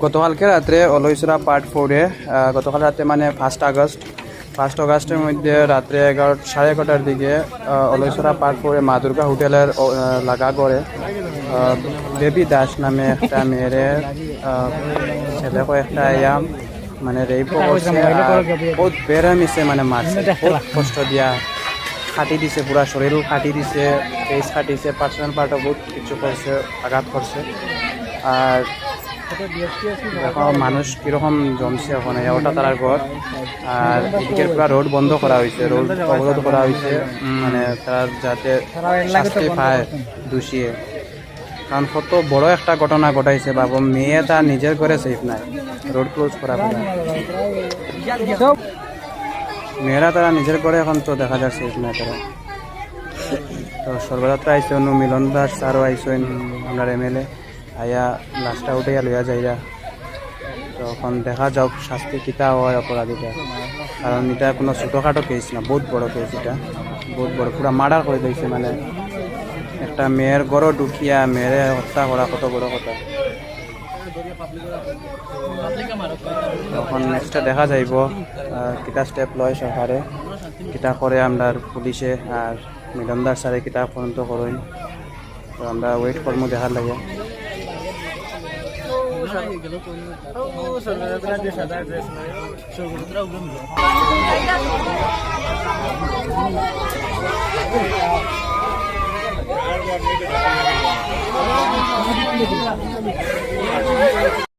গতকালকে রাত্রে অলৈসরা পার্ট 4-এ গতকাল রাতে মানে 1 আগস্টের মধ্যে রাত্রে 11:30 দিকে অলৈসরা পার্ট 4-এ মা দুর্গা হোটেলের লাগা করে বেবি দাস নামে একটা মেয়েরে ছেলে কয়েকটা আয়াম মানে রেপ করছে বহুত বেড়ামিছে মানে মারছে বহুত কষ্ট দিয়া খাটি দিছে পুরা শরীর খাটি দিছে ফেস খাটিছে পার্সোনাল পার্টও বহুত কিছু করছে আঘাত করছে আর দেখো মানুষ কিরকম জমছে ওখানে ওটা তার ঘর আর এদিকে পুরো রোড বন্ধ করা হয়েছে রোড অবরোধ করা হয়েছে মানে তার যাতে শাস্তি পায় দোষীয়ে কারণ কত বড় একটা ঘটনা ঘটাইছে বাবু মেয়ে তার নিজের ঘরে সেফ নাই রোড ক্লোজ করা মেয়েরা তারা নিজের ঘরে এখন তো দেখা যায় সেফ নাই তারা তো সর্বদাত্রা আইসে অন্য মিলন দাস আরও আইসেন আপনার MLA আয়া লাস্টটা উঠে লইয়া যাইরা তখন দেখা যাক শাস্তি কিতা হয় অপরাধীটা কারণ এটা কোনো ছোটোখাটো কেস না বহুত বড় কেস এটা বহুত বড় পুরা মার্ডার করে দিয়েছে মানে একটা মেয়ের গড়ও ঢুকিয়া মেয়েরে হত্যা করা কত বড় কথা তখন নেক্সটটা দেখা যাইব কিতা স্টেপ লয় সরকারে কিতা করে আমরা পুলিশে আর মিলনদার স্যারে কিতা পর্যন্ত করেন তো আমরা ওয়েট করবো দেখার লাগে